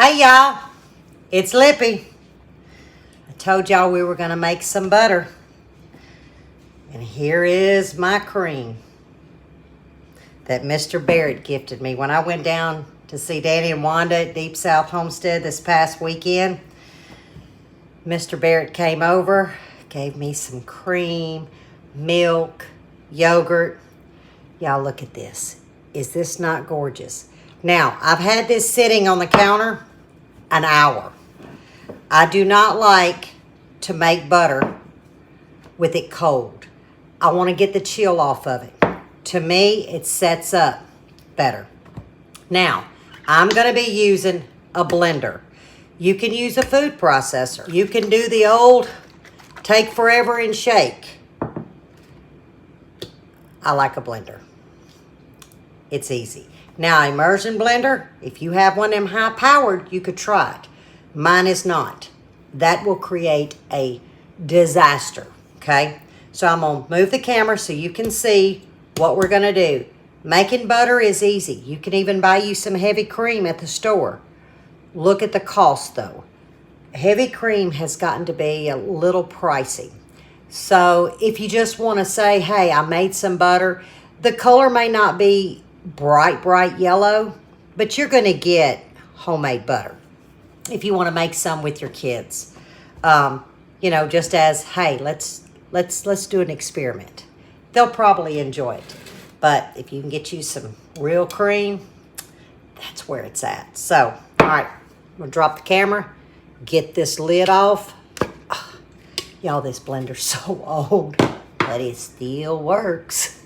Hey y'all, it's Lippy. I told y'all we were gonna make some butter. And here is my cream that Mr. Barrett gifted me. When I went down to see Danny and Wanda at Deep South Homestead this past weekend, Mr. Barrett came over, gave me some cream, milk, yogurt. Y'all look at this. Is this not gorgeous? Now, I've had this sitting on the counter an hour. I do not like to make butter with it cold. I want to get the chill off of it. To me, it sets up better. Now, I'm going to be using a blender. You can use a food processor. You can do the old take forever and shake. I like a blender. It's easy. Now, immersion blender, if you have one of them high powered, you could try it. Mine is not. That will create a disaster, okay? So I'm going to move the camera so you can see what we're going to do. Making butter is easy. You can even buy you some heavy cream at the store. Look at the cost, though. Heavy cream has gotten to be a little pricey. So if you just want to say, hey, I made some butter, the color may not be bright yellow, but you're going to get homemade butter if you want to make some with your kids. You know, just as, hey, let's do an experiment. They'll probably enjoy it. But if you can get you some real cream, that's where it's at. So, all right, I'm going to drop the camera, get this lid off. Oh, y'all, this blender's so old, but it still works.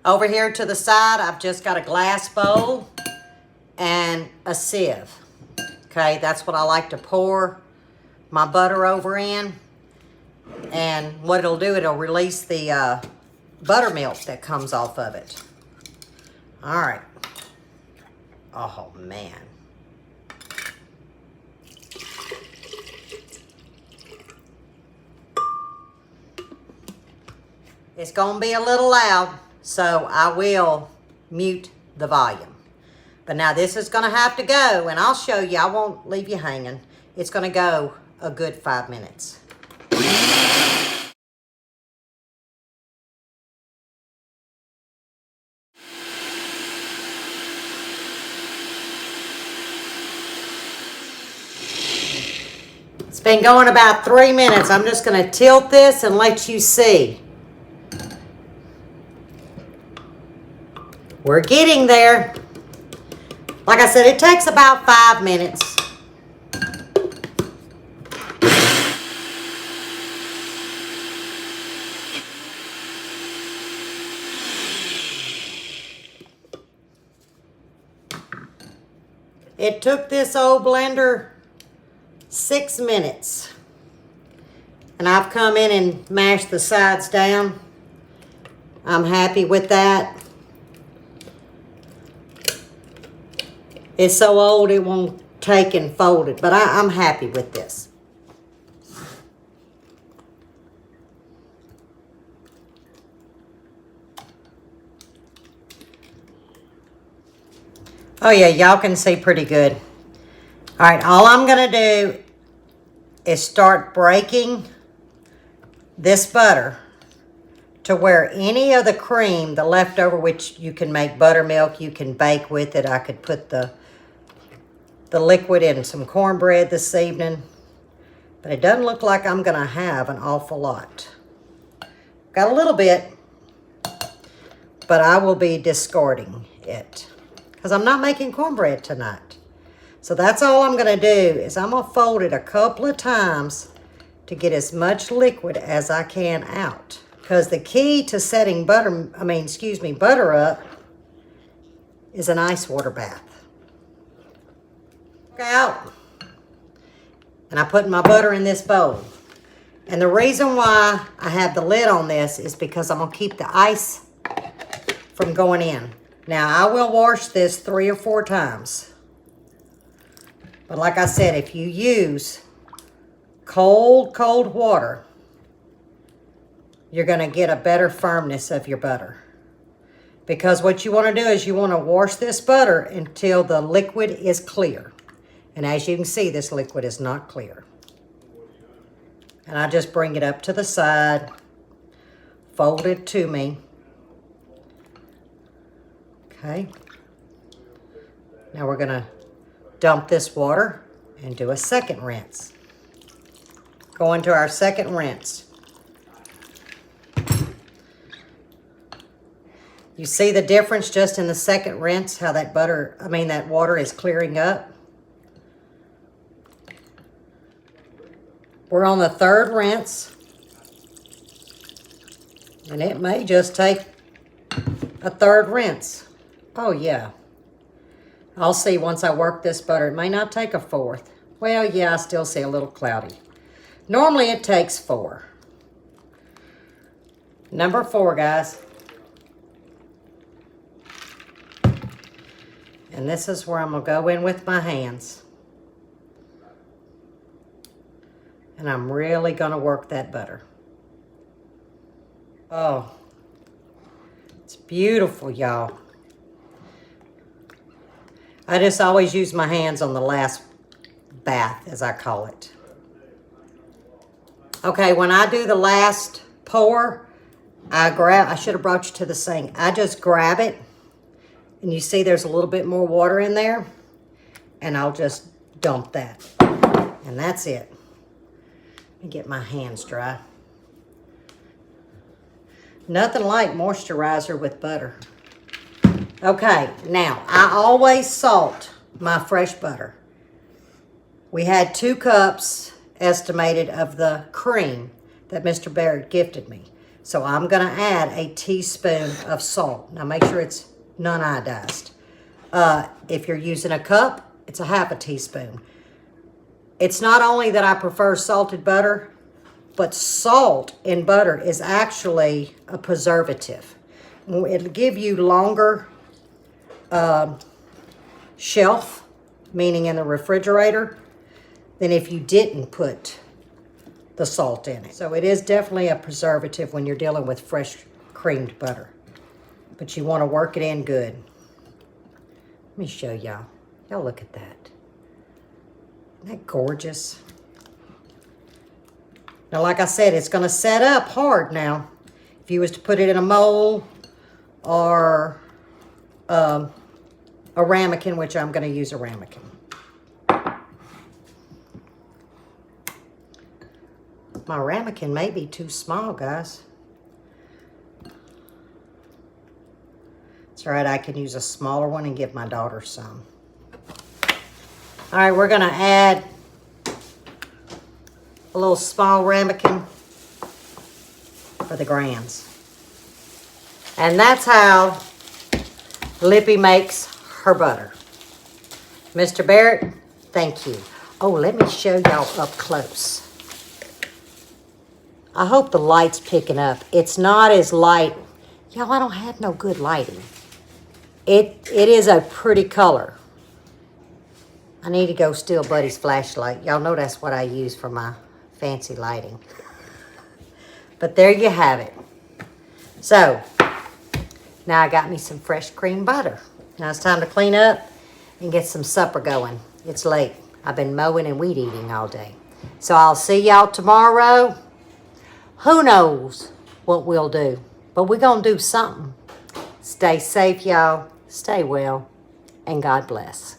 Over here to the side, I've just got a glass bowl and a sieve. Okay, that's what I like to pour my butter over in. And what it'll do, it'll release the buttermilk that comes off of it. All right. Oh, man. It's going to be a little loud, so I will mute the volume. But now this is going to have to go, and I'll show you. I won't leave you hanging. It's going to go a good 5 minutes. It's been going about 3 minutes. I'm just going to tilt this and let you see. We're getting there. Like I said, it takes about 5 minutes. It took this old blender 6 minutes. And I've come in and mashed the sides down. I'm happy with that. It's so old it won't take and fold it, but I'm happy with this. Oh yeah, y'all can see pretty good. All right, all I'm gonna do is start breaking this butter to where any of the cream, the leftover, which you can make buttermilk, you can bake with it. I could put the liquid in some cornbread this evening, but it doesn't look like I'm gonna have an awful lot. Got a little bit, but I will be discarding it because I'm not making cornbread tonight. So that's all I'm gonna do is I'm gonna fold it a couple of times to get as much liquid as I can out. Because the key to setting butter up is an ice water bath. Out. And I put my butter in this bowl. And the reason why I have the lid on this is because I'm going to keep the ice from going in. Now, I will wash this 3 or 4 times. But like I said, if you use cold water, you're going to get a better firmness of your butter. Because what you want to do is you want to wash this butter until the liquid is clear. And as you can see, this liquid is not clear. And I just bring it up to the side, fold it to me. Okay. Now we're going to dump this water and do a second rinse. Go into our second rinse. You see the difference just in the second rinse, how that that water is clearing up? We're on the third rinse, and it may just take a third rinse. Oh yeah. I'll see once I work this butter. It may not take a fourth. Well, yeah, I still see a little cloudy. Normally it takes 4. Number 4, guys. And this is where I'm going to go in with my hands. And I'm really going to work that butter. Oh, it's beautiful, y'all. I just always use my hands on the last bath, as I call it. Okay, when I do the last pour, I should have brought you to the sink. I just grab it, and you see there's a little bit more water in there, and I'll just dump that. And that's it. Let me get my hands dry. Nothing like moisturizer with butter. Okay, now I always salt my fresh butter. We had 2 cups estimated of the cream that Mr. Barrett gifted me. So I'm going to add a teaspoon of salt. Now make sure it's non-iodized. If you're using a cup, it's a half a teaspoon. It's not only that I prefer salted butter, but salt in butter is actually a preservative. It'll give you longer shelf, meaning in the refrigerator, than if you didn't put the salt in it. So it is definitely a preservative when you're dealing with fresh creamed butter. But you want to work it in good. Let me show y'all. Y'all look at that. Isn't that gorgeous? Now, like I said, it's going to set up hard now. If you was to put it in a mold or a ramekin, which I'm going to use a ramekin. My ramekin may be too small, guys. It's all right, I can use a smaller one and give my daughter some. All right, we're gonna add a little small ramekin for the grands. And that's how Lippy makes her butter. Mr. Barrett, thank you. Oh, let me show y'all up close. I hope the light's picking up. It's not as light. Y'all, I don't have no good lighting. It is a pretty color. I need to go steal Buddy's flashlight. Y'all know that's what I use for my fancy lighting. But there you have it. So, now I got me some fresh cream butter. Now it's time to clean up and get some supper going. It's late. I've been mowing and weed eating all day. So I'll see y'all tomorrow. Who knows what we'll do, but we're going to do something. Stay safe, y'all. Stay well, and God bless.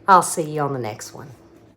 I'll see you on the next one.